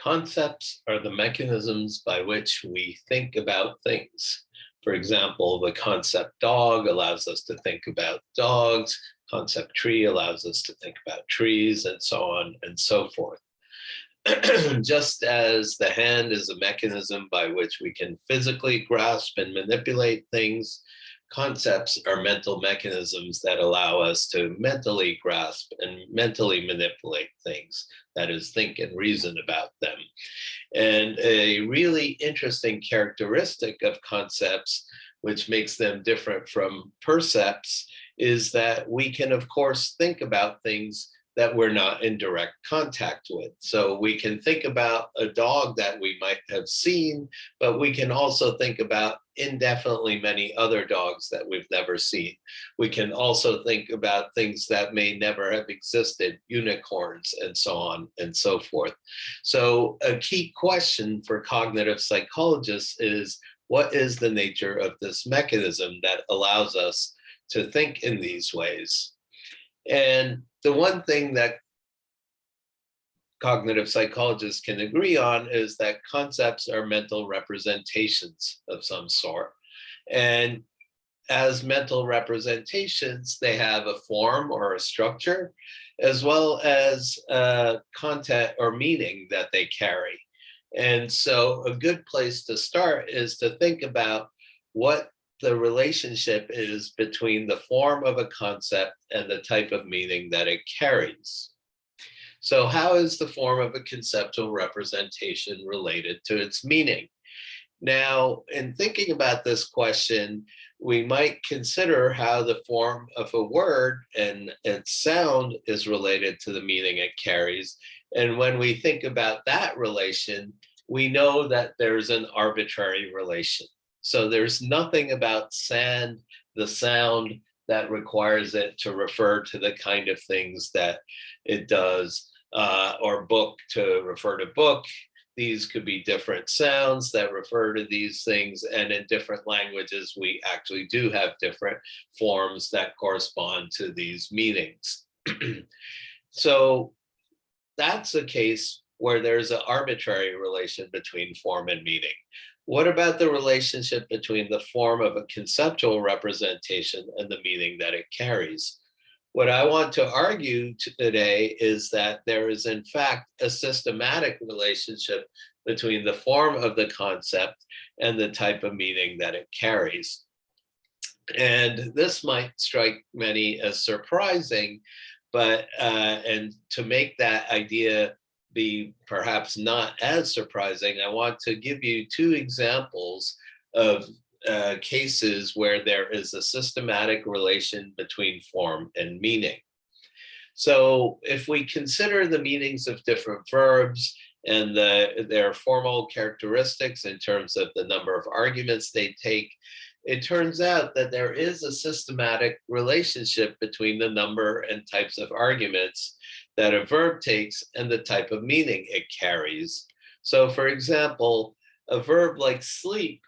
Concepts are the mechanisms by which we think about things. For example, the concept dog allows us to think about dogs, concept tree allows us to think about trees, and so on and so forth. Just as the hand is a mechanism by which we can physically grasp and manipulate things, concepts are mental mechanisms that allow us to mentally grasp and mentally manipulate things, that is, think and reason about them. And a really interesting characteristic of concepts, which makes them different from percepts, is that we can, of course, think about things that we're not in direct contact with. So we can think about a dog that we might have seen, but we can also think about indefinitely many other dogs that we've never seen. We can also think about things that may never have existed, unicorns, and so on and so forth. So a key question for cognitive psychologists is, what is the nature of this mechanism that allows us to think in these ways? And the one thing that cognitive psychologists can agree on is that concepts are mental representations of some sort. And as mental representations, they have a form or a structure, as well as content or meaning that they carry. And so a good place to start is to think about what the relationship is between the form of a concept and the type of meaning that it carries. So how is the form of a conceptual representation related to its meaning? Now, in thinking about this question, we might consider how the form of a word and its sound is related to the meaning it carries. And when we think about that relation, we know that there's an arbitrary relation. So there's nothing about sand, the sound, that requires it to refer to the kind of things that it does, or book to refer to book. These could be different sounds that refer to these things, and in different languages, we actually do have different forms that correspond to these meanings. So that's a case where there's an arbitrary relation between form and meaning. What about the relationship between the form of a conceptual representation and the meaning that it carries? What I want to argue today is that there is, in fact, a systematic relationship between the form of the concept and the type of meaning that it carries. And this might strike many as surprising, but and to make that idea be perhaps not as surprising, I want to give you two examples of cases where there is a systematic relation between form and meaning. So if we consider the meanings of different verbs and their formal characteristics in terms of the number of arguments they take, it turns out that there is a systematic relationship between the number and types of arguments that a verb takes and the type of meaning it carries. So for example, a verb like sleep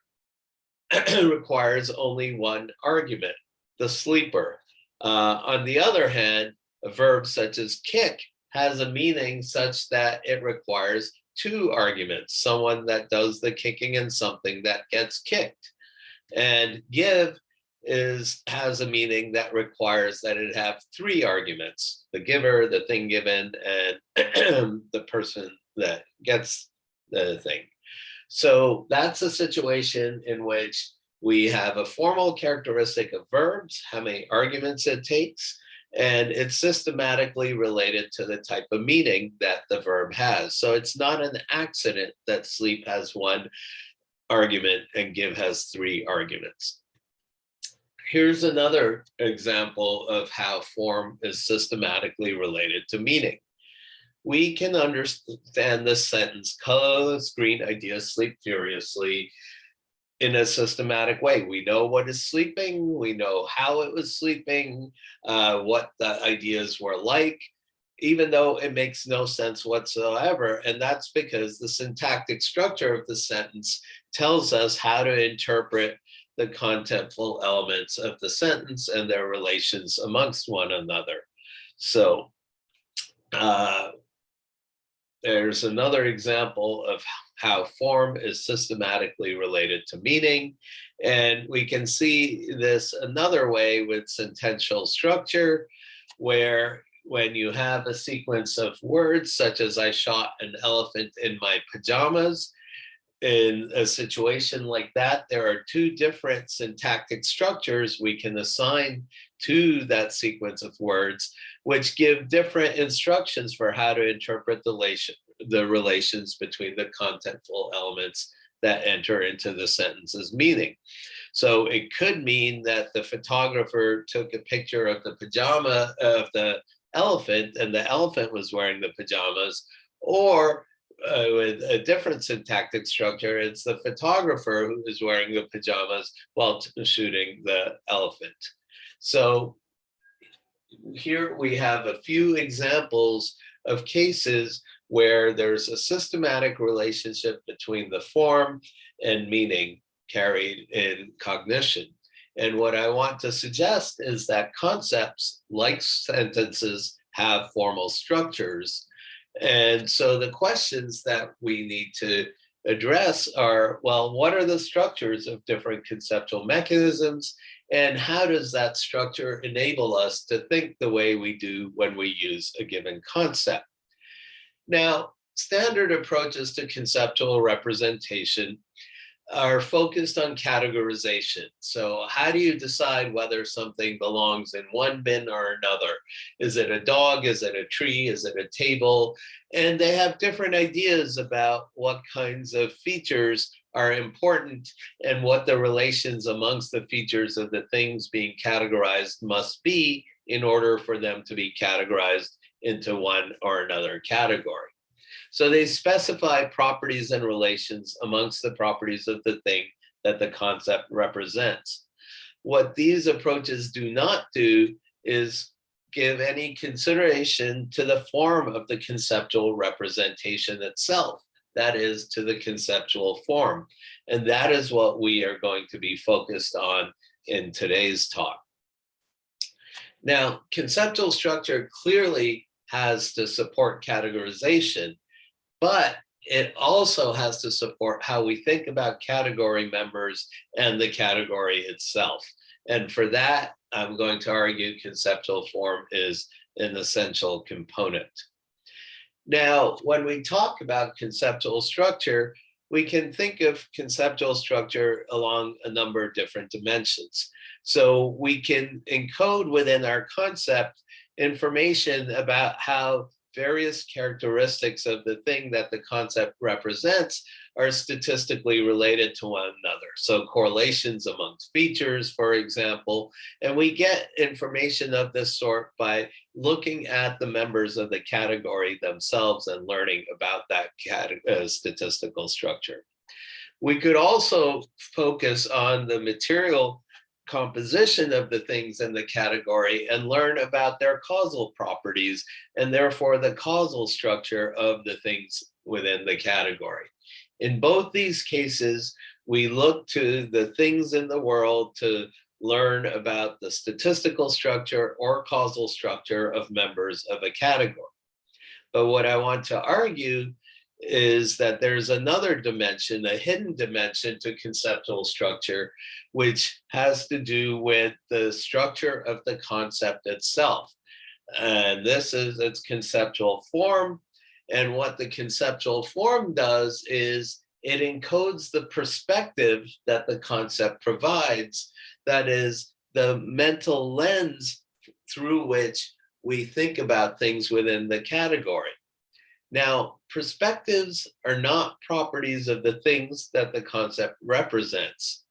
requires only one argument, the sleeper. On the other hand, a verb such as kick has a meaning such that it requires two arguments, someone that does the kicking and something that gets kicked. And give has a meaning that requires that it have three arguments, the giver, the thing given, and the person that gets the thing. So that's a situation in which we have a formal characteristic of verbs, how many arguments it takes, and it's systematically related to the type of meaning that the verb has. So it's not an accident that sleep has one argument and give has three arguments. Here's another example of how form is systematically related to meaning. We can understand this sentence, colorless green ideas sleep furiously, in a systematic way. We know what is sleeping, we know how it was sleeping, what the ideas were like, even though it makes no sense whatsoever. And that's because the syntactic structure of the sentence tells us how to interpret the contentful elements of the sentence and their relations amongst one another. So there's another example of how form is systematically related to meaning. And we can see this another way with sentential structure, where when you have a sequence of words, such as I shot an elephant in my pajamas, in a situation like that, there are two different syntactic structures we can assign to that sequence of words, which give different instructions for how to interpret the relations between the contentful elements that enter into the sentence's meaning. So it could mean that the photographer took a picture of the pajama of the elephant, and the elephant was wearing the pajamas, or with a different syntactic structure, it's the photographer who is wearing the pajamas while shooting the elephant. So here we have a few examples of cases where there's a systematic relationship between the form and meaning carried in cognition. And what I want to suggest is that concepts, like sentences, have formal structures. And so the questions that we need to address are, well, what are the structures of different conceptual mechanisms? And how does that structure enable us to think the way we do when we use a given concept? Now, standard approaches to conceptual representation are focused on categorization. So how do you decide whether something belongs in one bin or another? Is it a dog? Is it a tree? Is it a table? And they have different ideas about what kinds of features are important and what the relations amongst the features of the things being categorized must be in order for them to be categorized into one or another category. So they specify properties and relations amongst the properties of the thing that the concept represents. What these approaches do not do is give any consideration to the form of the conceptual representation itself, that is, to the conceptual form. And that is what we are going to be focused on in today's talk. Now, conceptual structure clearly has to support categorization, but it also has to support how we think about category members and the category itself. And for that, I'm going to argue conceptual form is an essential component. Now, when we talk about conceptual structure, we can think of conceptual structure along a number of different dimensions. So we can encode within our concept information about how various characteristics of the thing that the concept represents are statistically related to one another. So correlations amongst features, for example, and we get information of this sort by looking at the members of the category themselves and learning about that statistical structure. We could also focus on the material composition of the things in the category and learn about their causal properties and therefore the causal structure of the things within the category. In both these cases, we look to the things in the world to learn about the statistical structure or causal structure of members of a category. But what I want to argue is that there's another dimension, a hidden dimension to conceptual structure, which has to do with the structure of the concept itself. And this is its conceptual form. And what the conceptual form does is it encodes the perspective that the concept provides, that is, the mental lens through which we think about things within the category. Now, perspectives are not properties of the things that the concept represents.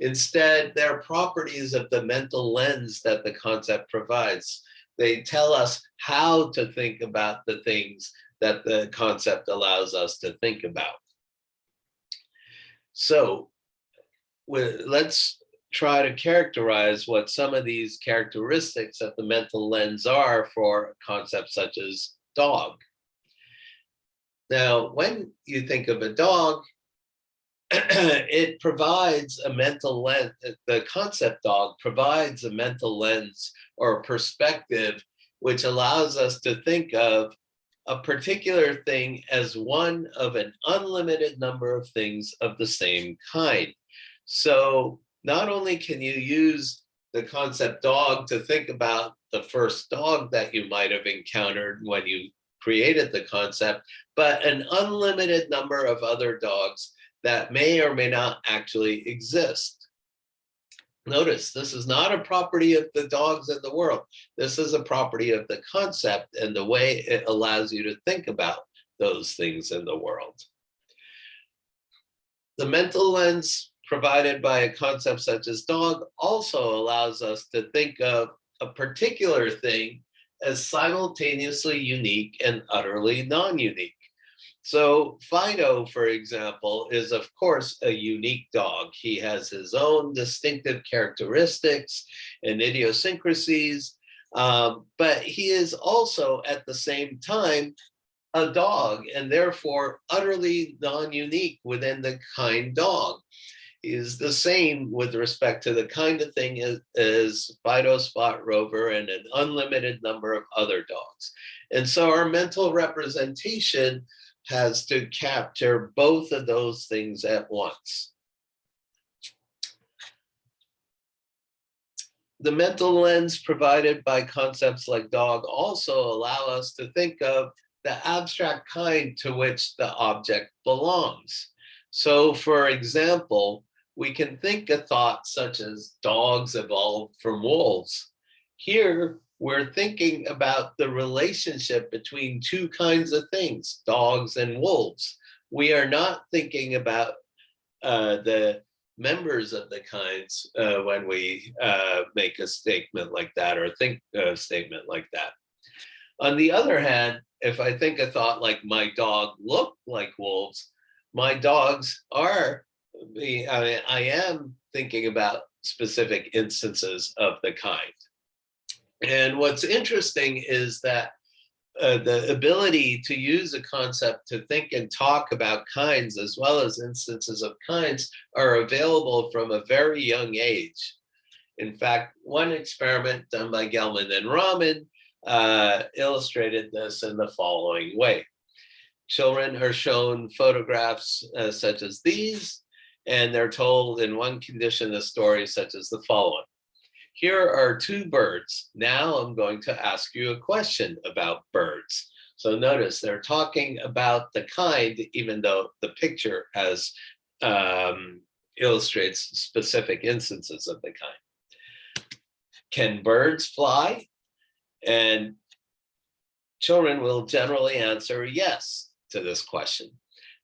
Instead, they're properties of the mental lens that the concept provides. They tell us how to think about the things that the concept allows us to think about. So let's try to characterize what some of these characteristics of the mental lens are for concepts such as dog. Now, when you think of a dog, it provides a mental lens. The concept dog provides a mental lens or a perspective which allows us to think of a particular thing as one of an unlimited number of things of the same kind. So not only can you use the concept dog to think about the first dog that you might have encountered when you created the concept, but an unlimited number of other dogs that may or may not actually exist. Notice, this is not a property of the dogs in the world. This is a property of the concept and the way it allows you to think about those things in the world. The mental lens provided by a concept such as dog also allows us to think of a particular thing as simultaneously unique and utterly non-unique. So Fido, for example, is of course a unique dog. He has his own distinctive characteristics and idiosyncrasies, but he is also at the same time a dog and therefore utterly non-unique within the kind dog. He is the same with respect to the kind of thing as Fido, Spot, Rover, and an unlimited number of other dogs. And so our mental representation has to capture both of those things at once. The mental lens provided by concepts like dog also allow us to think of the abstract kind to which the object belongs. So for example, we can think a thought such as dogs evolved from wolves. Here, we're thinking about the relationship between two kinds of things, dogs and wolves. We are not thinking about the members of the kinds when we make a statement like that or think a statement like that. On the other hand, if I think a thought like my dog looked like wolves, my dogs are, I am thinking about specific instances of the kind. And what's interesting is that the ability to use a concept to think and talk about kinds as well as instances of kinds are available from a very young age. In fact, one experiment done by Gelman and Raman illustrated this in the following way. Children are shown photographs such as these, and they're told in one condition a story such as the following. Here are two birds. Now I'm going to ask you a question about birds. So notice they're talking about the kind, even though the picture has illustrates specific instances of the kind. Can birds fly? And children will generally answer yes to this question.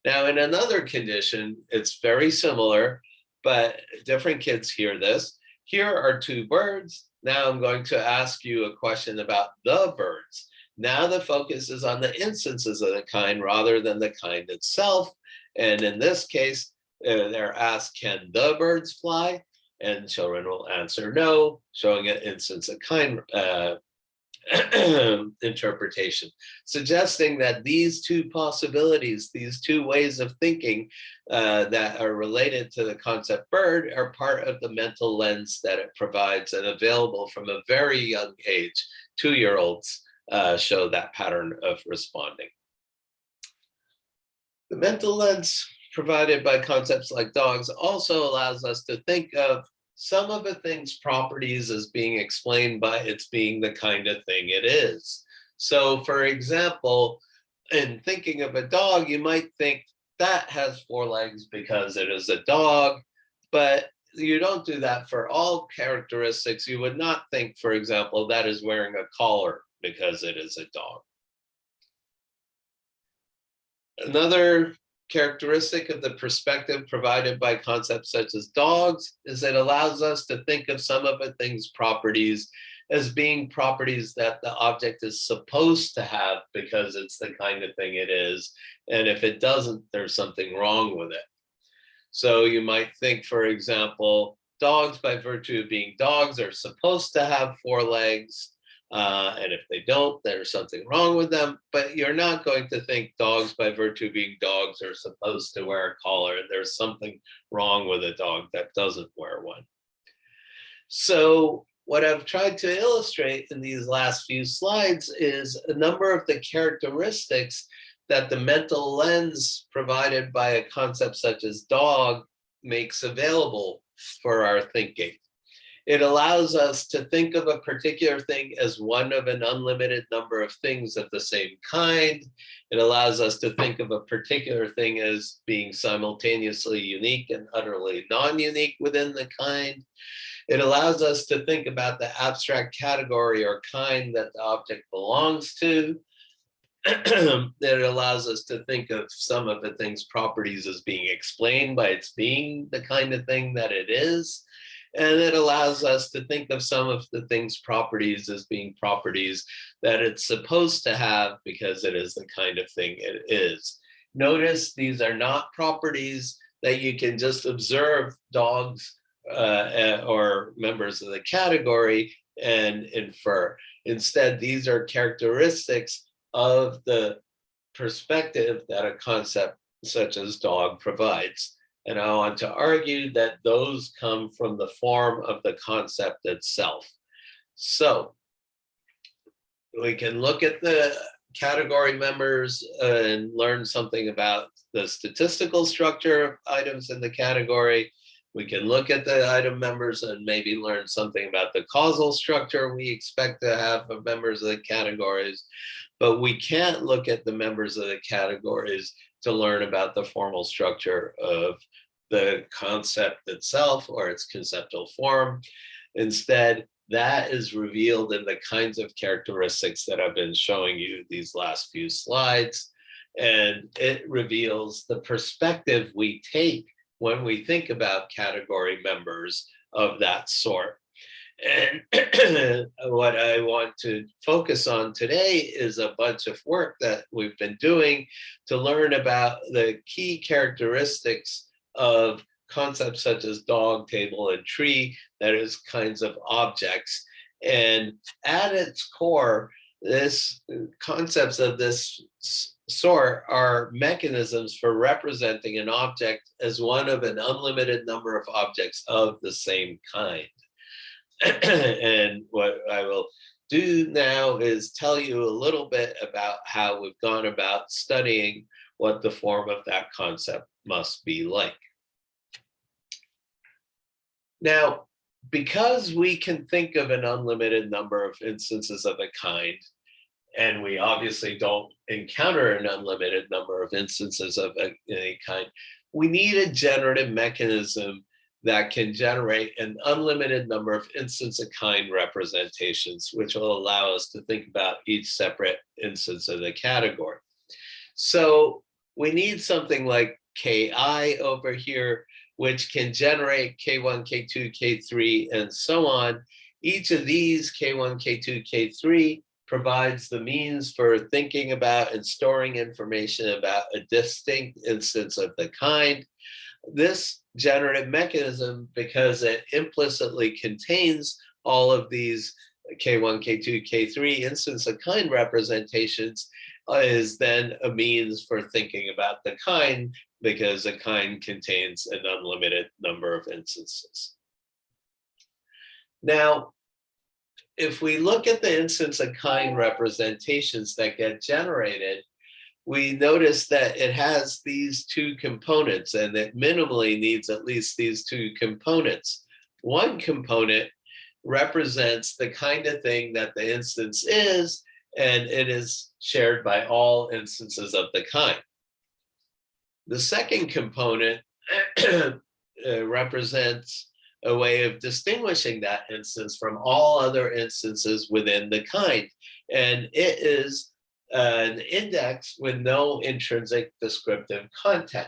Now, in another condition, it's very similar, but different kids hear this. Here are two birds. Now I'm going to ask you a question about the birds. Now the focus is on the instances of the kind rather than the kind itself. And in this case, they're asked, can the birds fly? And children will answer no, showing an instance of kind interpretation, suggesting that these two possibilities, these two ways of thinking that are related to the concept bird are part of the mental lens that it provides and available from a very young age. 2-year-olds show that pattern of responding. The mental lens provided by concepts like dogs also allows us to think of some of a thing's properties as being explained by its being the kind of thing it is. So for example, in thinking of a dog, you might think that has 4 legs because it is a dog, but you don't do that for all characteristics. You would not think, for example, that is wearing a collar because it is a dog. Another characteristic of the perspective provided by concepts such as dogs is it allows us to think of some of a thing's properties as being properties that the object is supposed to have because it's the kind of thing it is. And if it doesn't, there's something wrong with it. So you might think, for example, dogs, by virtue of being dogs, are supposed to have 4 legs. And if they don't, there's something wrong with them. But you're not going to think dogs, by virtue of being dogs, are supposed to wear a collar. There's something wrong with a dog that doesn't wear one. So what I've tried to illustrate in these last few slides is a number of the characteristics that the mental lens provided by a concept such as dog makes available for our thinking. It allows us to think of a particular thing as one of an unlimited number of things of the same kind. It allows us to think of a particular thing as being simultaneously unique and utterly non-unique within the kind. It allows us to think about the abstract category or kind that the object belongs to. It allows us to think of some of the thing's properties as being explained by its being the kind of thing that it is. And it allows us to think of some of the thing's properties as being properties that it's supposed to have because it is the kind of thing it is. Notice these are not properties that you can just observe dogs or members of the category and infer. Instead, these are characteristics of the perspective that a concept such as dog provides. And I want to argue that those come from the form of the concept itself. So we can look at the category members and learn something about the statistical structure of items in the category. We can look at the item members and maybe learn something about the causal structure we expect to have of members of the categories. But we can't look at the members of the categories to learn about the formal structure of the concept itself or its conceptual form. Instead, that is revealed in the kinds of characteristics that I've been showing you these last few slides. And it reveals the perspective we take when we think about category members of that sort. And what I want to focus on today is a bunch of work that we've been doing to learn about the key characteristics of concepts such as dog, table, and tree, that is, kinds of objects. And at its core, this concepts of this sort are mechanisms for representing an object as one of an unlimited number of objects of the same kind. And what I will do now is tell you a little bit about how we've gone about studying what the form of that concept must be like. Now, because we can think of an unlimited number of instances of a kind, and we obviously don't encounter an unlimited number of instances of any kind, we need a generative mechanism that can generate an unlimited number of instance of kind representations, which will allow us to think about each separate instance of the category. So we need something like Ki over here, which can generate K1, K2, K3, and so on. Each of these, K1, K2, K3, provides the means for thinking about and storing information about a distinct instance of the kind. This generative mechanism, because it implicitly contains all of these K1, K2, K3 instance of kind representations, is then a means for thinking about the kind, because a kind contains an unlimited number of instances. Now, if we look at the instance of kind representations that get generated, we notice that it has these two components, and it minimally needs at least these two components. One component represents the kind of thing that the instance is, and it is shared by all instances of the kind. The second component represents a way of distinguishing that instance from all other instances within the kind, and it is an index with no intrinsic descriptive content.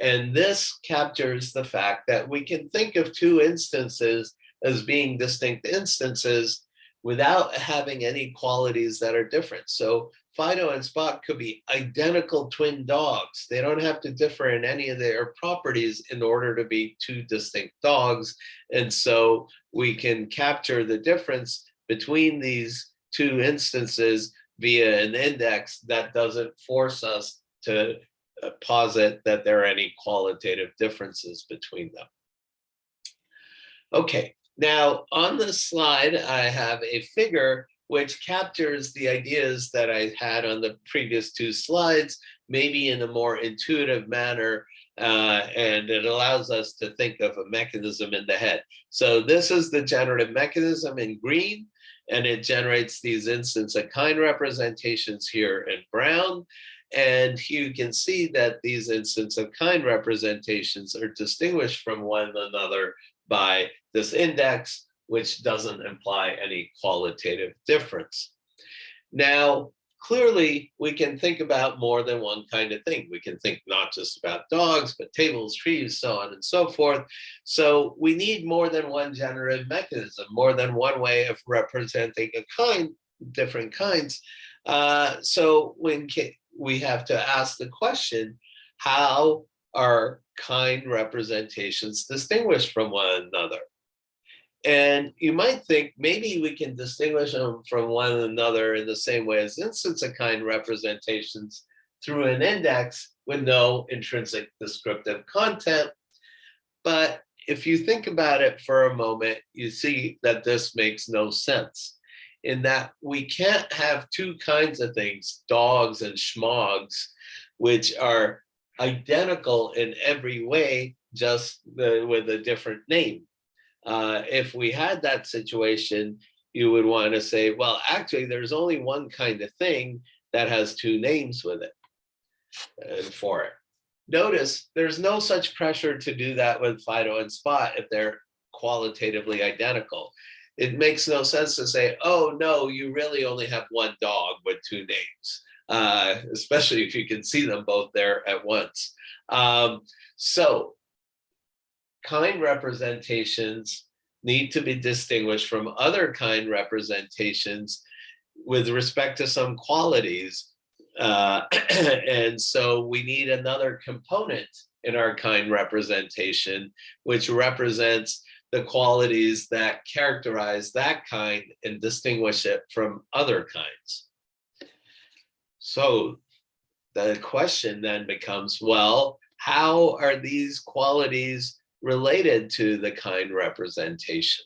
And this captures the fact that we can think of two instances as being distinct instances without having any qualities that are different. So Fido and Spot could be identical twin dogs. They don't have to differ in any of their properties in order to be two distinct dogs. And so we can capture the difference between these two instances via an index that doesn't force us to posit that there are any qualitative differences between them. Okay, Now, on this slide, I have a figure which captures the ideas that I had on the previous two slides, maybe in a more intuitive manner, and it allows us to think of a mechanism in the head. So this is the generative mechanism in green, and it generates these instance of kind representations here in brown. And you can see that these instance of kind representations are distinguished from one another by this index, which doesn't imply any qualitative difference. Now, clearly, we can think about more than one kind of thing. We can think not just about dogs, but tables, trees, so on and so forth. So we need more than one generative mechanism, more than one way of representing a kind, different kinds. So when we have to ask the question, how are kind representations distinguished from one another? And you might think maybe we can distinguish them from one another in the same way as instance of kind representations through an index with no intrinsic descriptive content. But if you think about it for a moment, you see that this makes no sense, in that we can't have two kinds of things, dogs and schmogs, which are identical in every way, just with a different name. If we had that situation, you would want to say, well, actually, there's only one kind of thing that has two names with it and for it. Notice there's no such pressure to do that with Fido and Spot if they're qualitatively identical. It makes no sense to say, oh, no, you really only have one dog with two names, especially if you can see them both there at once. So kind representations need to be distinguished from other kind representations with respect to some qualities. And so we need another component in our kind representation, which represents the qualities that characterize that kind and distinguish it from other kinds. So the question then becomes, well, how are these qualities related to the kind representation?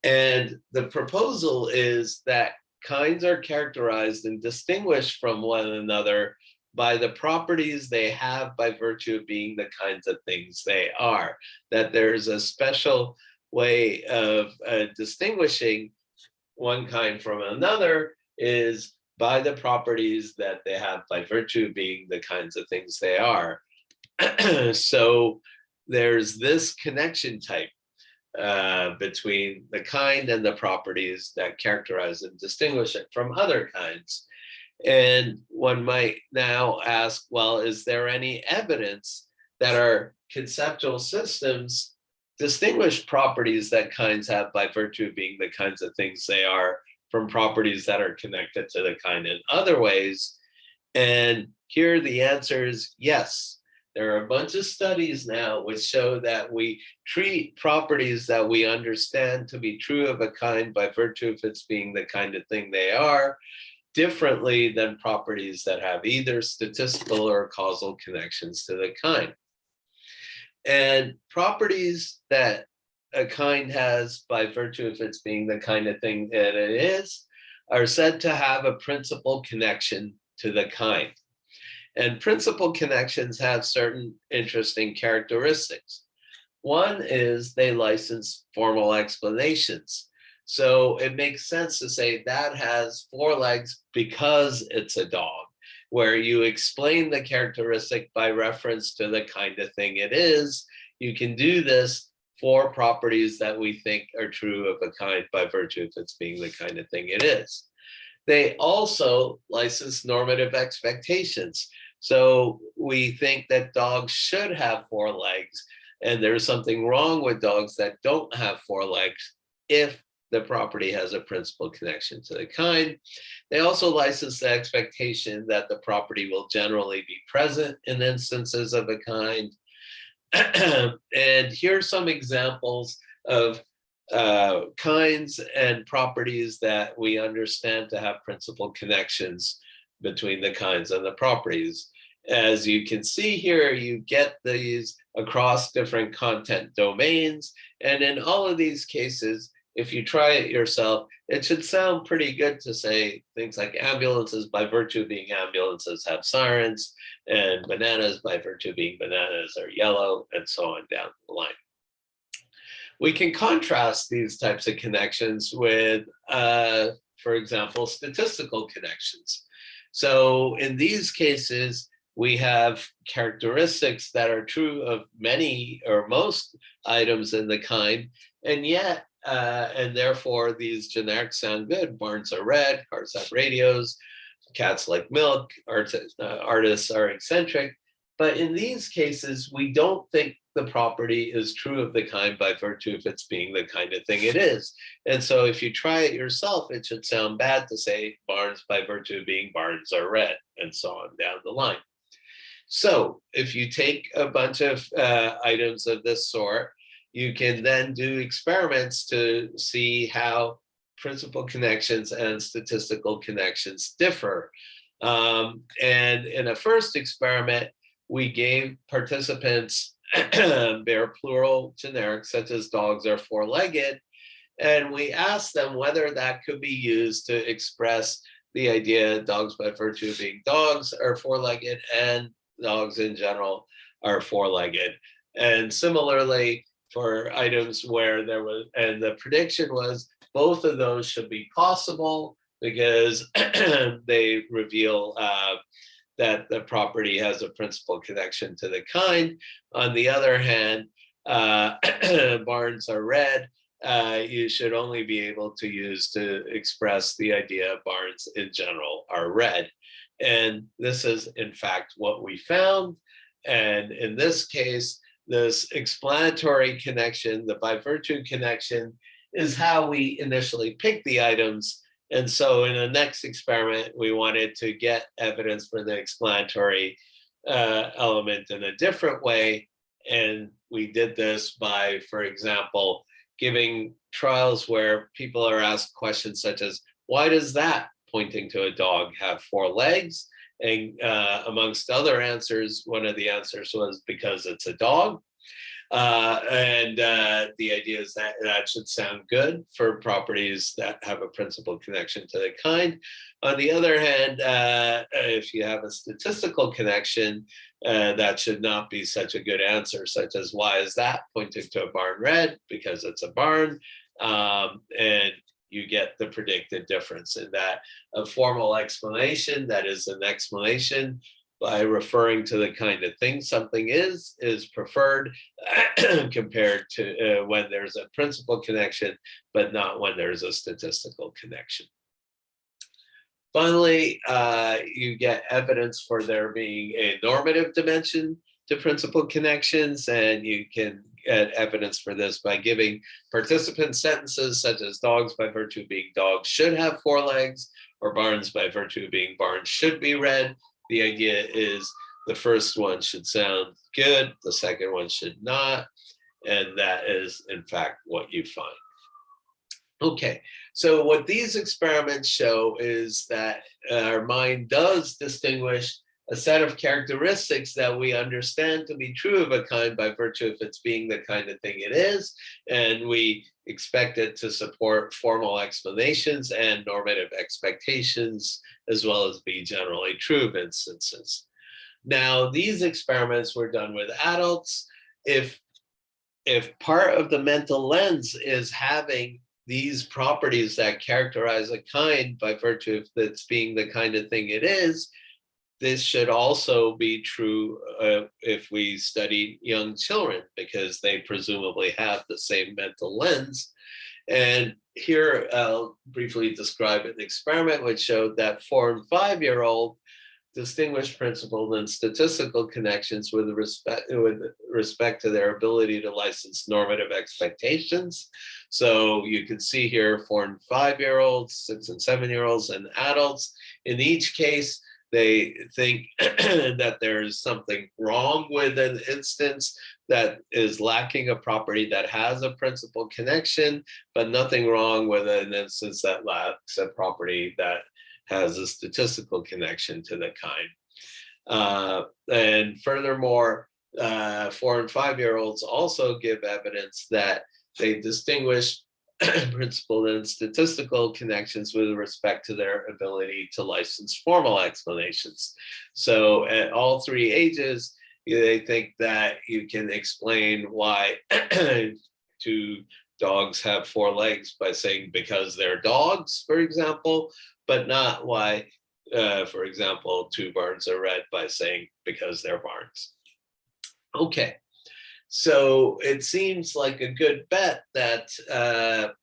And the proposal is that kinds are characterized and distinguished from one another by the properties they have by virtue of being the kinds of things they are. That there's a special way of distinguishing one kind from another is by the properties that they have by virtue of being the kinds of things they are. So there's this connection type between the kind and the properties that characterize and distinguish it from other kinds. And one might now ask, well, is there any evidence that our conceptual systems distinguish properties that kinds have by virtue of being the kinds of things they are from properties that are connected to the kind in other ways? And here the answer is yes. There are a bunch of studies now which show that we treat properties that we understand to be true of a kind by virtue of its being the kind of thing they are differently than properties that have either statistical or causal connections to the kind. And properties that a kind has by virtue of its being the kind of thing that it is are said to have a principal connection to the kind. And principal connections have certain interesting characteristics. One is they license formal explanations. So it makes sense to say that has four legs because it's a dog, where you explain the characteristic by reference to the kind of thing it is. You can do this for properties that we think are true of a kind by virtue of its being the kind of thing it is. They also license normative expectations. So we think that dogs should have four legs, and there's something wrong with dogs that don't have four legs if the property has a principal connection to the kind. They also license the expectation that the property will generally be present in instances of a kind. And here's some examples of kinds and properties that we understand to have principal connections between the kinds and the properties. As you can see here, you get these across different content domains. And in all of these cases, if you try it yourself, it should sound pretty good to say things like ambulances, by virtue of being ambulances, have sirens, and bananas, by virtue of being bananas, are yellow, and so on down the line. We can contrast these types of connections with, for example, statistical connections. So in these cases, we have characteristics that are true of many or most items in the kind, and yet, and therefore these generics sound good. Barns are red, cars have radios, cats like milk, artists are eccentric. But in these cases, we don't think the property is true of the kind by virtue of its being the kind of thing it is. And so if you try it yourself, it should sound bad to say barns by virtue of being barns are red, and so on down the line. So if you take a bunch of items of this sort, you can then do experiments to see how principal connections and statistical connections differ. And in a first experiment, we gave participants their plural generics, such as dogs are four-legged, and we asked them whether that could be used to express the idea dogs by virtue of being dogs are four-legged and dogs in general are four-legged. And similarly, for items where there was, and the prediction was both of those should be possible because they reveal that the property has a principal connection to the kind. On the other hand, barns are red. You should only be able to use to express the idea barns in general are red. And this is, in fact, what we found. And in this case, this explanatory connection, the by virtue connection, is how we initially picked the items. And so in the next experiment, we wanted to get evidence for the explanatory element in a different way. And we did this by, for example, giving trials where people are asked questions such as, why does that, pointing to a dog, have four legs? And amongst other answers, one of the answers was because it's a dog. The idea is that that should sound good for properties that have a principal connection to the kind. On the other hand, if you have a statistical connection, that should not be such a good answer, such as why is that, pointing to a barn red, because it's a barn. And you get the predicted difference in that a formal explanation, that is an explanation by referring to the kind of thing something is preferred compared to when there's a principal connection, but not when there's a statistical connection. Finally, you get evidence for there being a normative dimension to principal connections, and you can get evidence for this by giving participant sentences such as dogs by virtue of being dogs should have four legs, or barns by virtue of being barns should be red. The idea is the first one should sound good, the second one should not, and that is in fact what you find. Okay, so what these experiments show is that our mind does distinguish a set of characteristics that we understand to be true of a kind by virtue of its being the kind of thing it is, and we expect it to support formal explanations and normative expectations, as well as be generally true of instances. Now, these experiments were done with adults. If part of the mental lens is having these properties that characterize a kind by virtue of its being the kind of thing it is, this should also be true if we study young children, because they presumably have the same mental lens. And here I'll briefly describe an experiment which showed that 4- and 5-year-old distinguished principal and statistical connections with respect to their ability to license normative expectations. So you can see here 4- and 5-year-olds, 6- and 7-year-olds, and adults. In each case, they think that there's something wrong with an instance that is lacking a property that has a principal connection, but nothing wrong with an instance that lacks a property that has a statistical connection to the kind. And furthermore, 4 and 5-year-olds also give evidence that they distinguish principal and statistical connections with respect to their ability to license formal explanations. So at all 3 ages, they think that you can explain why 2 dogs have 4 legs by saying because they're dogs, for example, but not why, for example, 2 barns are red by saying because they're barns. Okay. So it seems like a good bet that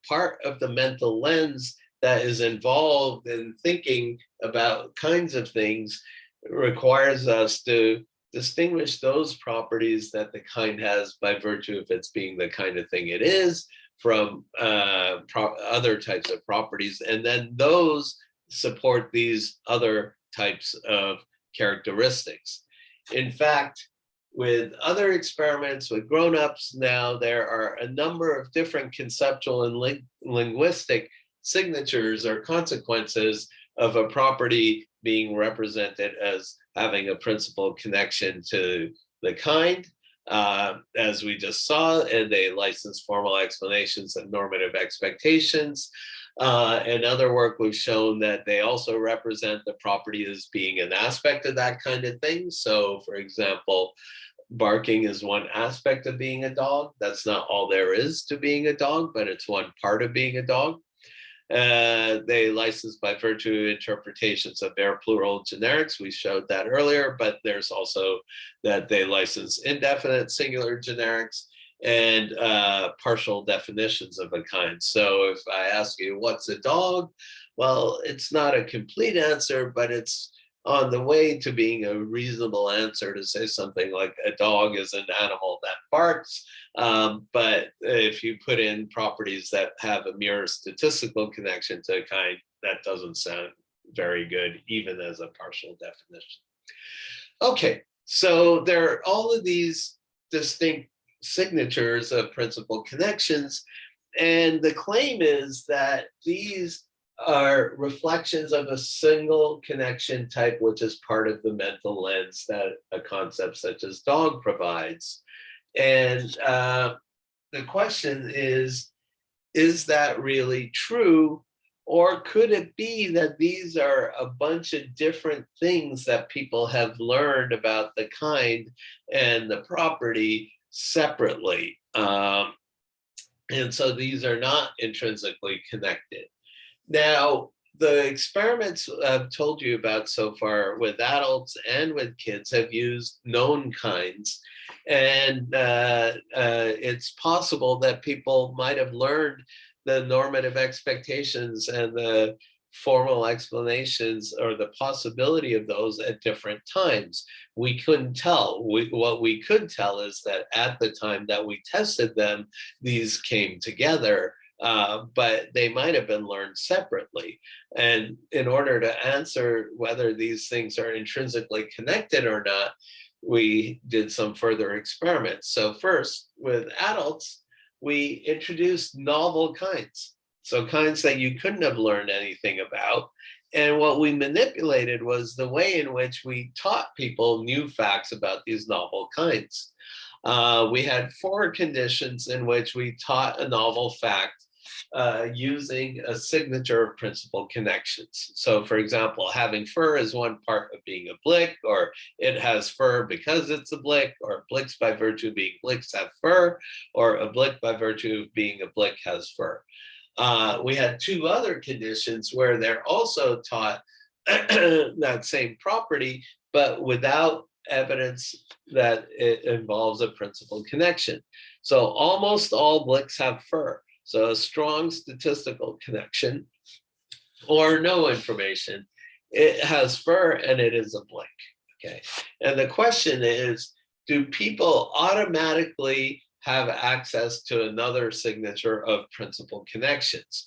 part of the mental lens that is involved in thinking about kinds of things requires us to distinguish those properties that the kind has by virtue of its being the kind of thing it is from other types of properties. And then those support these other types of characteristics. In fact, with other experiments with grown-ups now, there are a number of different conceptual and linguistic signatures or consequences of a property being represented as having a principal connection to the kind, as we just saw, and they license formal explanations and normative expectations. In other work, we've shown that they also represent the property as being an aspect of that kind of thing. So, for example, barking is one aspect of being a dog. That's not all there is to being a dog, but it's one part of being a dog. They license by virtue of interpretations of bare plural generics. We showed that earlier, but there's also that they license indefinite singular generics and partial definitions of a kind. So if I ask you, what's a dog? Well, it's not a complete answer, but it's on the way to being a reasonable answer to say something like a dog is an animal that barks. But if you put in properties that have a mere statistical connection to a kind, that doesn't sound very good, even as a partial definition. Okay, so there are all of these distinct signatures of principal connections, and the claim is that these are reflections of a single connection type, which is part of the mental lens that a concept such as dog provides. And the question is that really true? Or could it be that these are a bunch of different things that people have learned about the kind and the property separately? And so these are not intrinsically connected. Now, the experiments I've told you about so far with adults and with kids have used known kinds. And it's possible that people might have learned the normative expectations and the formal explanations or the possibility of those at different times. We couldn't tell. What we could tell is that at the time that we tested them, these came together. But they might have been learned separately. And in order to answer whether these things are intrinsically connected or not, we did some further experiments. So first, with adults, we introduced novel kinds. So kinds that you couldn't have learned anything about. And what we manipulated was the way in which we taught people new facts about these novel kinds. We had 4 conditions in which we taught a novel fact using a signature of principal connections. So for example, having fur is one part of being a blick, or it has fur because it's a blick, or blicks by virtue of being blicks have fur, or a blick by virtue of being a blick has fur. We had 2 other conditions where they're also taught that same property, but without evidence that it involves a principal connection. So almost all blicks have fur. So a strong statistical connection or no information. It has fur and it is a blick. Okay. And the question is, do people automatically have access to another signature of principal connections?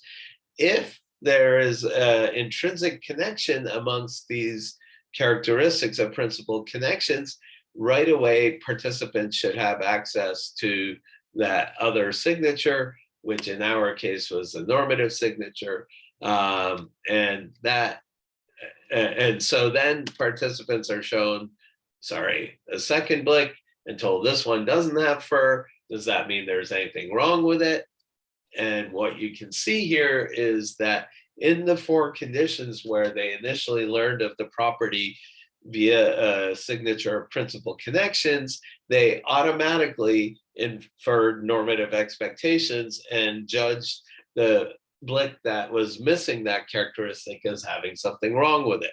If there is an intrinsic connection amongst these characteristics of principal connections, right away participants should have access to that other signature, which in our case was the normative signature. And so then participants are shown, a second blick, and told this one doesn't have fur, does that mean there's anything wrong with it? And what you can see here is that in the 4 conditions where they initially learned of the property via a signature of principal connections, they automatically inferred normative expectations and judged the blick that was missing that characteristic as having something wrong with it.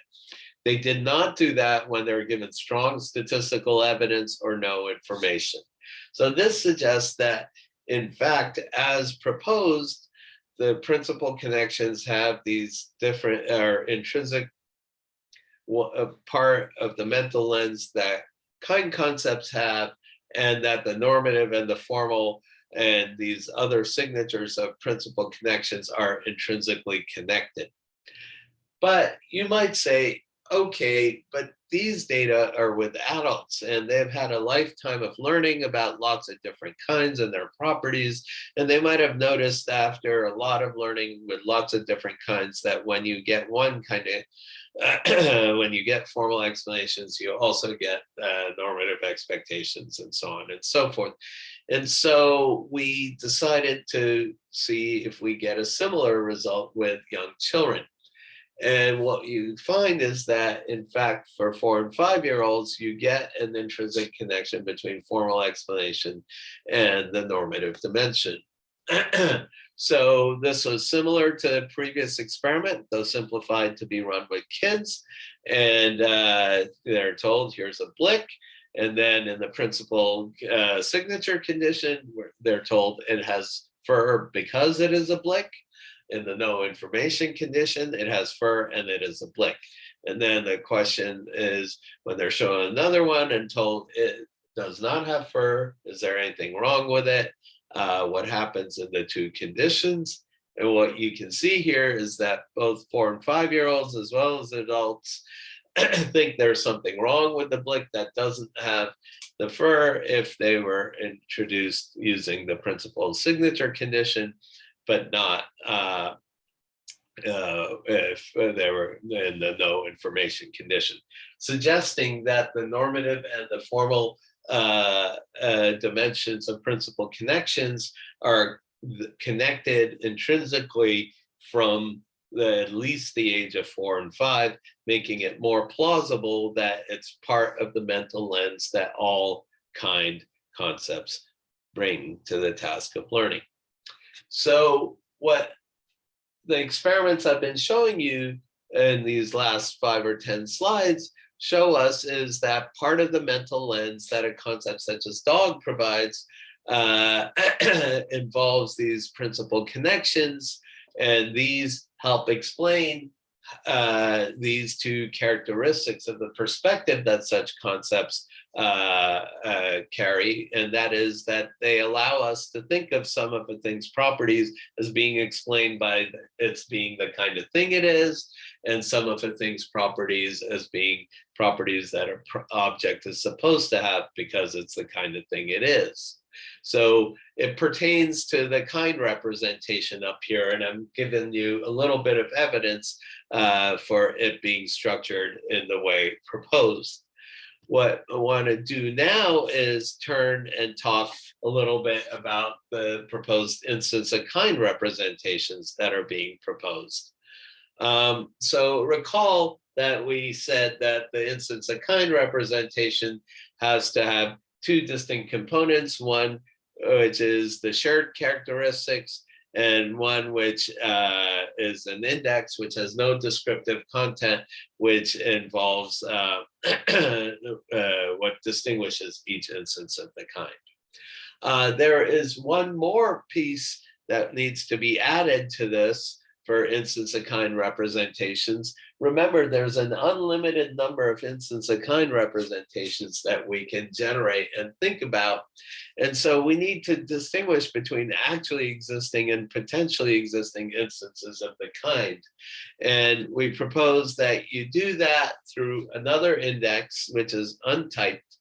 They did not do that when they were given strong statistical evidence or no information. So this suggests that, in fact, as proposed, the principal connections have these different or intrinsic part of the mental lens that kind concepts have, and that the normative and the formal and these other signatures of principal connections are intrinsically connected. But you might say, okay, but these data are with adults and they've had a lifetime of learning about lots of different kinds and their properties. And they might have noticed after a lot of learning with lots of different kinds that when you get one kind of when you get formal explanations, you also get normative expectations and so on and so forth. And so we decided to see if we get a similar result with young children. And what you find is that, in fact, for 4 and 5-year-olds, you get an intrinsic connection between formal explanation and the normative dimension. So this was similar to the previous experiment, though simplified to be run with kids. And they're told, here's a blick. And then in the principal signature condition, they're told it has fur because it is a blick. In the no information condition, it has fur and it is a blick. And then the question is, when they're shown another one and told it does not have fur, is there anything wrong with it? What happens in the 2 conditions? And what you can see here is that both 4 and 5-year-olds as well as adults think there's something wrong with the blick that doesn't have the fur if they were introduced using the principal signature condition, but not if they were in the no information condition, suggesting that the normative and the formal dimensions of principal connections are connected intrinsically from at least the age of 4 and 5, making it more plausible that it's part of the mental lens that all kind concepts bring to the task of learning. So what the experiments I've been showing you in these last 5 or 10 slides show us is that part of the mental lens that a concept such as dog provides involves these principal connections, and these help explain these 2 characteristics of the perspective that such concepts carry, and that is that they allow us to think of some of the thing's properties as being explained by its being the kind of thing it is, and some of the thing's properties as being properties that an object is supposed to have because it's the kind of thing it is. So it pertains to the kind representation up here, and I'm giving you a little bit of evidence for it being structured in the way proposed. What I want to do now is turn and talk a little bit about the proposed instance of kind representations that are being proposed. So recall that we said that the instance of kind representation has to have 2 distinct components, one which is the shared characteristics, and one which is an index which has no descriptive content, which involves what distinguishes each instance of the kind. There is one more piece that needs to be added to this for instance of kind representations. Remember, there's an unlimited number of instance of kind representations that we can generate and think about. And so we need to distinguish between actually existing and potentially existing instances of the kind. And we propose that you do that through another index, which is untyped.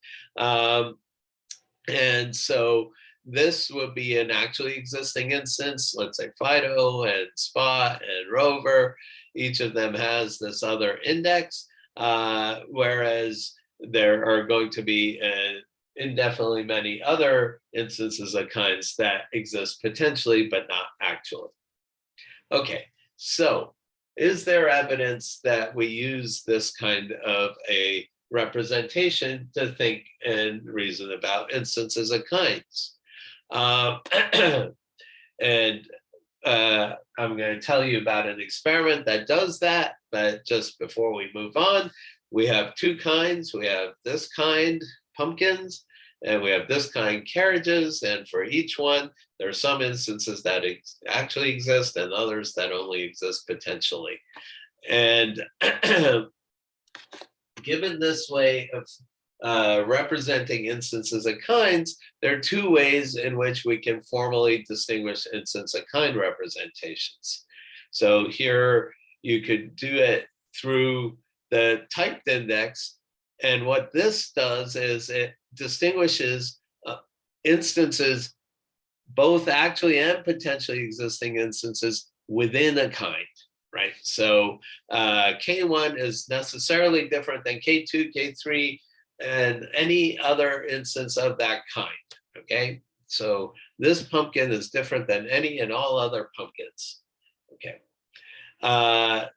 And so this would be an actually existing instance, let's say FIDO and Spot and Rover. Each of them has this other index, whereas there are going to be indefinitely many other instances of kinds that exist potentially, but not actually. Okay, so is there evidence that we use this kind of a representation to think and reason about instances of kinds? Uh, and I'm going to tell you about an experiment that does that, but just before we move on, we have two kinds. We have this kind, pumpkins, and we have this kind, carriages, and for each one, there are some instances that actually exist and others that only exist potentially. And given this way of representing instances of kinds, there are two ways in which we can formally distinguish instance of kind representations. So here you could do it through the typed index. And what this does is it distinguishes instances, both actually and potentially existing instances within a kind. Right. So K1 is necessarily different than K2, K3, and any other instance of that kind. Okay. So this pumpkin is different than any and all other pumpkins. Okay.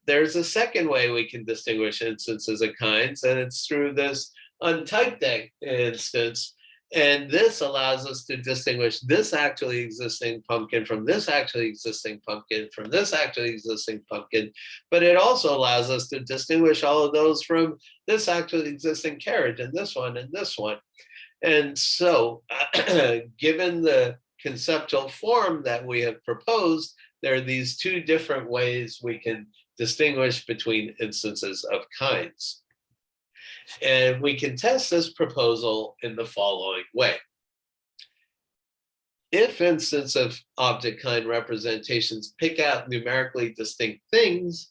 There's a second way we can distinguish instances of kinds, and it's through this untyped instance. And this allows us to distinguish this actually existing pumpkin from this actually existing pumpkin from this actually existing pumpkin. But it also allows us to distinguish all of those from this actually existing carriage and this one and this one. And so given the conceptual form that we have proposed, there are these two different ways we can distinguish between instances of kinds. And we can test this proposal in the following way. If instance of object kind representations pick out numerically distinct things,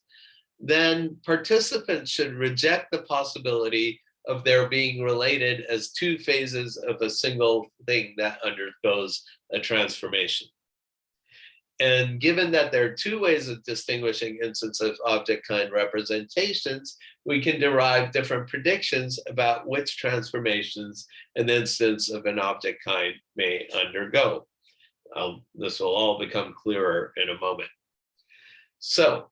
then participants should reject the possibility of their being related as two phases of a single thing that undergoes a transformation. And given that there are two ways of distinguishing instance of object kind representations, we can derive different predictions about which transformations an instance of an object kind may undergo. This will all become clearer in a moment. So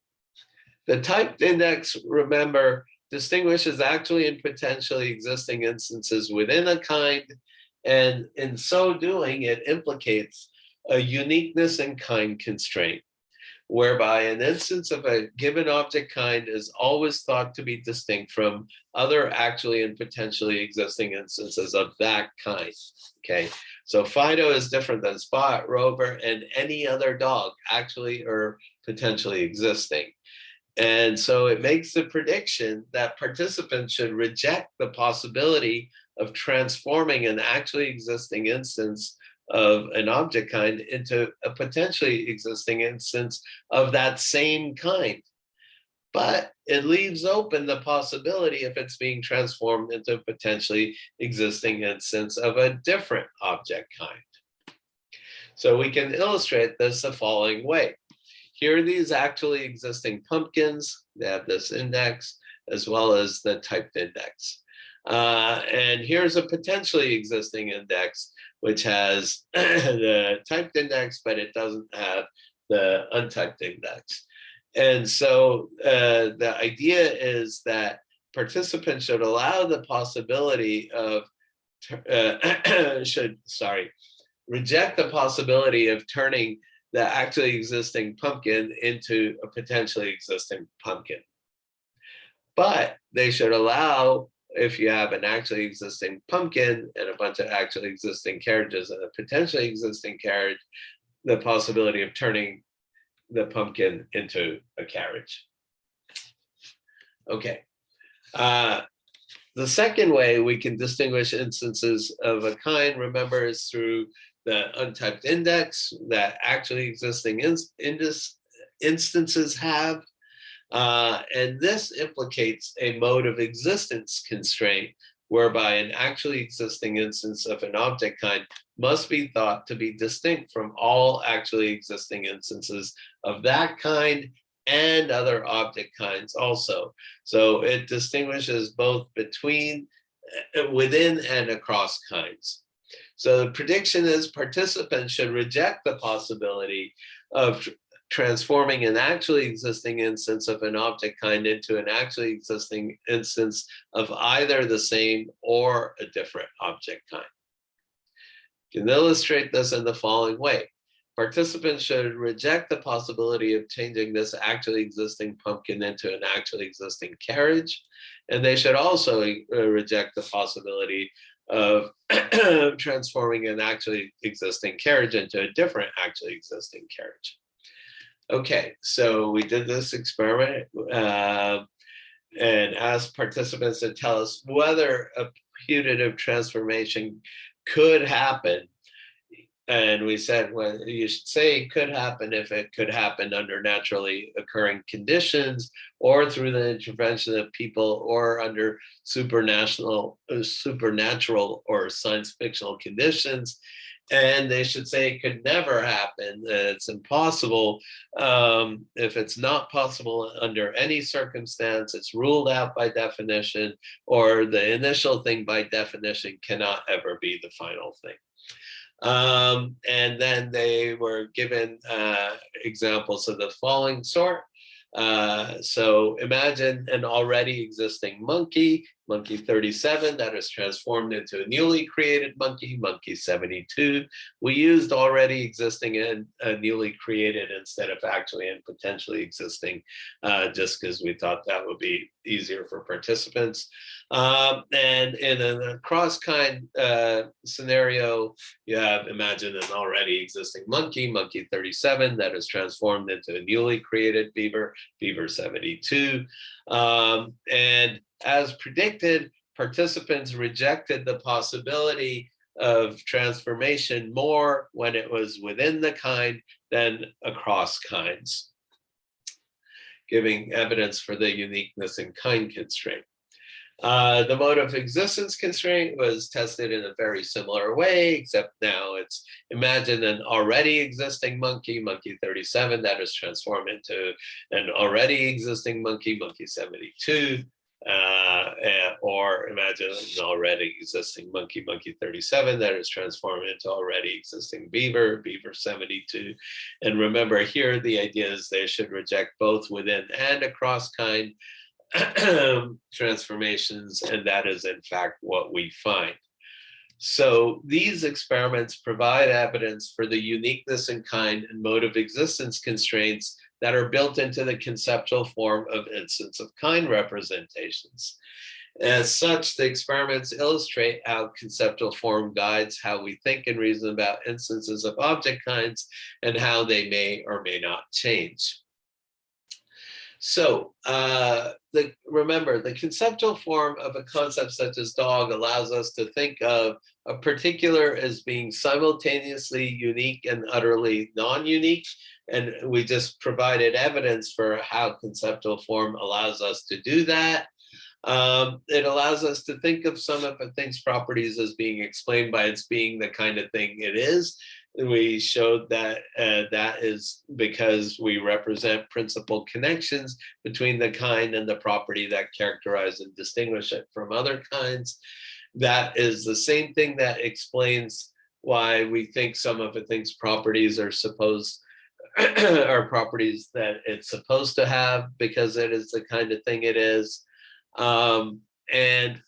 the typed index, remember, distinguishes actually and potentially existing instances within a kind, and in so doing, it implicates a uniqueness in kind constraint, whereby an instance of a given object kind is always thought to be distinct from other actually and potentially existing instances of that kind. Okay, so Fido is different than Spot, Rover, and any other dog actually or potentially existing. And so it makes the prediction that participants should reject the possibility of transforming an actually existing instance of an object kind into a potentially existing instance of that same kind. But it leaves open the possibility if it's being transformed into a potentially existing instance of a different object kind. So we can illustrate this the following way. Here are these actually existing pumpkins. They have this index as well as the typed index. And here's a potentially existing index, which has the typed index, but it doesn't have the untyped index. And so the idea is that participants should allow the possibility of, reject the possibility of turning the actually existing pumpkin into a potentially existing pumpkin. But they should allow, if you have an actually existing pumpkin and a bunch of actually existing carriages and a potentially existing carriage, the possibility of turning the pumpkin into a carriage. Okay. The second way we can distinguish instances of a kind, remember, is through the untyped index that actually existing instances have. And this implicates a mode of existence constraint, whereby an actually existing instance of an object kind must be thought to be distinct from all actually existing instances of that kind and other object kinds also. So it distinguishes both between within and across kinds. So the prediction is participants should reject the possibility of transforming an actually existing instance of an object kind into an actually existing instance of either the same or a different object kind. You can illustrate this in the following way. Participants should reject the possibility of changing this actually existing pumpkin into an actually existing carriage. And they should also reject the possibility of transforming an actually existing carriage into a different actually existing carriage. Okay, so we did this experiment and asked participants to tell us whether a putative transformation could happen. And we said, well, you should say it could happen if it could happen under naturally occurring conditions or through the intervention of people or under supernatural or science fictional conditions. And they should say it could never happen, that it's impossible. If it's not possible under any circumstance, it's ruled out by definition, or the initial thing by definition cannot ever be the final thing. And then they were given examples of the following sort. So imagine an already existing monkey, monkey 37, that is transformed into a newly created monkey, monkey 72. We used already existing and newly created instead of actually and potentially existing, just because we thought that would be easier for participants. And in a cross-kind scenario, you have imagine an already existing monkey, monkey 37, that is transformed into a newly created beaver, beaver 72. And as predicted, participants rejected the possibility of transformation more when it was within the kind than across kinds, giving evidence for the uniqueness in kind constraint. The mode of existence constraint was tested in a very similar way, except now it's imagine an already existing monkey, monkey 37, that is transformed into an already existing monkey, monkey 72. Or imagine an already existing monkey, monkey 37, that is transformed into already existing beaver, beaver 72. And remember here, the idea is they should reject both within and across kind transformations, and that is in fact what we find. So these experiments provide evidence for the uniqueness in kind and mode of existence constraints that are built into the conceptual form of instance of kind representations. As such, the experiments illustrate how conceptual form guides how we think and reason about instances of object kinds and how they may or may not change. So remember, the conceptual form of a concept such as dog allows us to think of a particular as being simultaneously unique and utterly non-unique. And we just provided evidence for how conceptual form allows us to do that. It allows us to think of some of a thing's properties as being explained by its being the kind of thing it is. We showed that that is because we represent principal connections between the kind and the property that characterize and distinguish it from other kinds. That is the same thing that explains why we think some of a thing's properties are are properties that it's supposed to have, because it is the kind of thing it is. And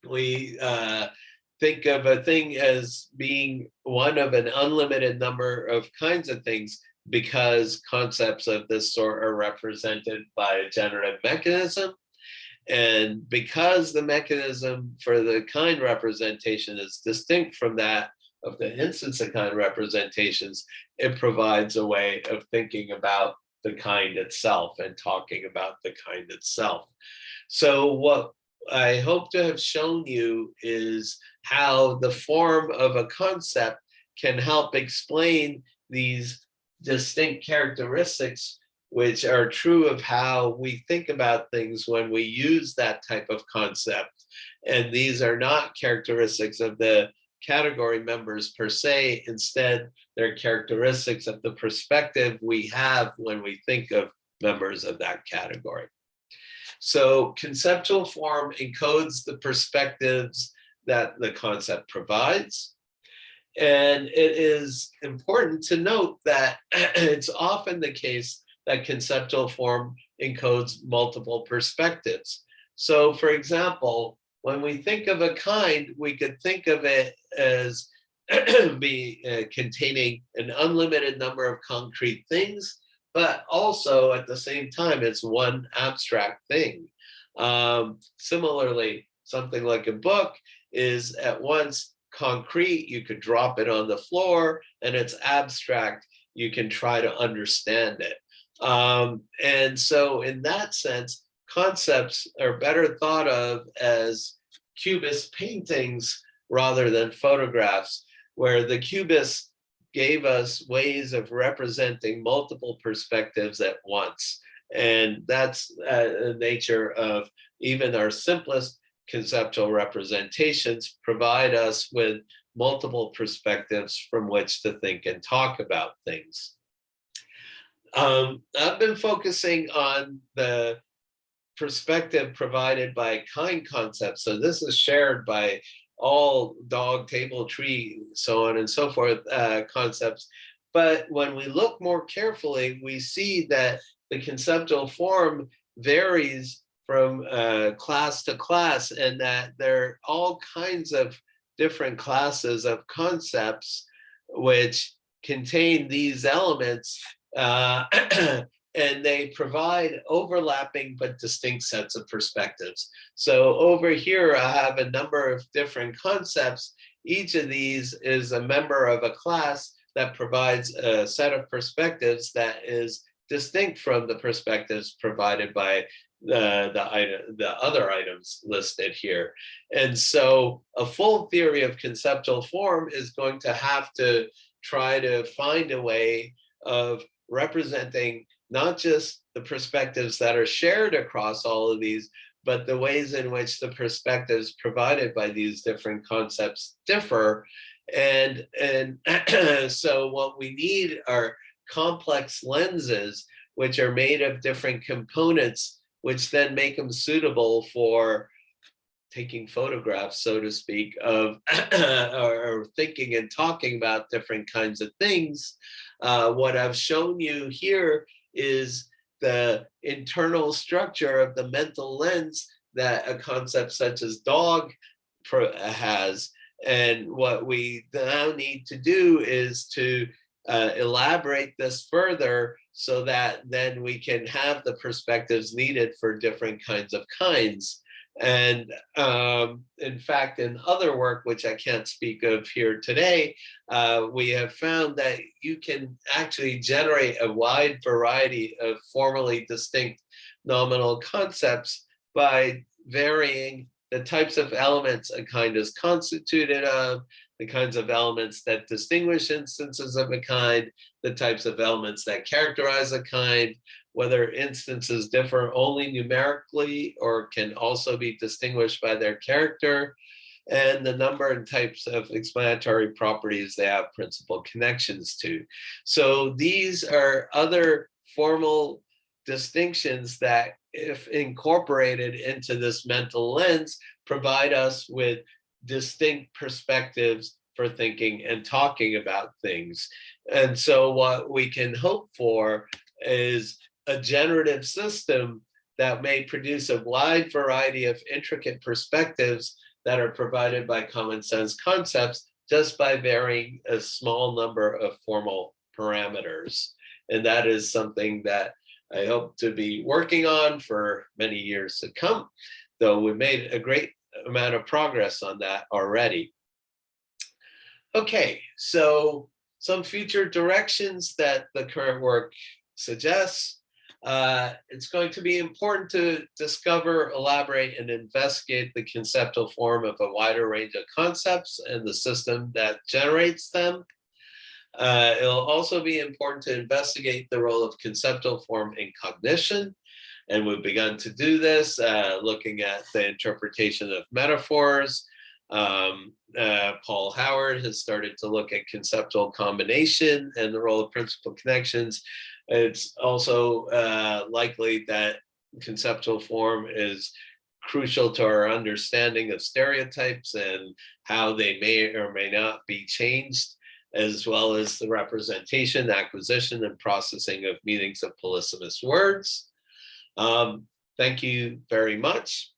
we think of a thing as being one of an unlimited number of kinds of things because concepts of this sort are represented by a generative mechanism. And because the mechanism for the kind representation is distinct from that of the instance of kind representations, it provides a way of thinking about the kind itself and talking about the kind itself. So what I hope to have shown you is how the form of a concept can help explain these distinct characteristics which are true of how we think about things when we use that type of concept. And these are not characteristics of the category members per se. Instead, they're characteristics of the perspective we have when we think of members of that category. So conceptual form encodes the perspectives that the concept provides. And it is important to note that it's often the case that conceptual form encodes multiple perspectives. So for example, when we think of a kind, we could think of it as containing an unlimited number of concrete things, but also at the same time, it's one abstract thing. Similarly, something like a book is at once concrete, you could drop it on the floor, and it's abstract, you can try to understand it. And so in that sense, concepts are better thought of as cubist paintings rather than photographs, where the cubists gave us ways of representing multiple perspectives at once. And that's the nature of even our simplest conceptual representations, provide us with multiple perspectives from which to think and talk about things. I've been focusing on the perspective provided by kind concepts. So this is shared by all dog, table, tree, so on and so forth concepts. But when we look more carefully, we see that the conceptual form varies from class to class, and that there are all kinds of different classes of concepts which contain these elements, and they provide overlapping but distinct sets of perspectives. So over here, I have a number of different concepts. Each of these is a member of a class that provides a set of perspectives that is distinct from the perspectives provided by the other items listed here. And so a full theory of conceptual form is going to have to try to find a way of representing not just the perspectives that are shared across all of these, but the ways in which the perspectives provided by these different concepts differ. And so what we need are complex lenses, which are made of different components, which then make them suitable for taking photographs, so to speak, of or thinking and talking about different kinds of things. What I've shown you here is the internal structure of the mental lens that a concept such as dog has. And what we now need to do is to elaborate this further so that then we can have the perspectives needed for different kinds of kinds. And in fact, in other work, which I can't speak of here today, we have found that you can actually generate a wide variety of formally distinct nominal concepts by varying the types of elements a kind is constituted of, the kinds of elements that distinguish instances of a kind, the types of elements that characterize a kind, whether instances differ only numerically or can also be distinguished by their character, and the number and types of explanatory properties they have principal connections to. So these are other formal distinctions that, if incorporated into this mental lens, provide us with distinct perspectives for thinking and talking about things. And so what we can hope for is a generative system that may produce a wide variety of intricate perspectives that are provided by common sense concepts just by varying a small number of formal parameters. And that is something that I hope to be working on for many years to come, though we've made a great amount of progress on that already. Okay, so some future directions that the current work suggests. It's going to be important to discover, elaborate, and investigate the conceptual form of a wider range of concepts and the system that generates them. It'll also be important to investigate the role of conceptual form in cognition. And we've begun to do this, looking at the interpretation of metaphors. Paul Howard has started to look at conceptual combination and the role of principal connections. It's also likely that conceptual form is crucial to our understanding of stereotypes and how they may or may not be changed, as well as the representation, acquisition, and processing of meanings of polysemous words. Thank you very much.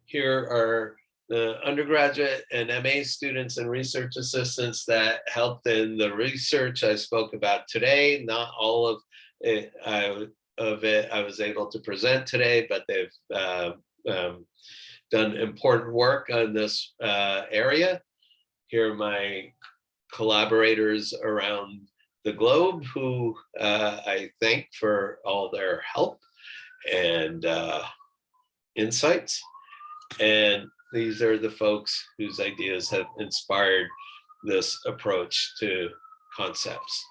Here are the undergraduate and MA students and research assistants that helped in the research I spoke about today. Not all of it I was able to present today, but they've done important work on this area. Here are my collaborators around the globe who I thank for all their help and insights. And these are the folks whose ideas have inspired this approach to concepts.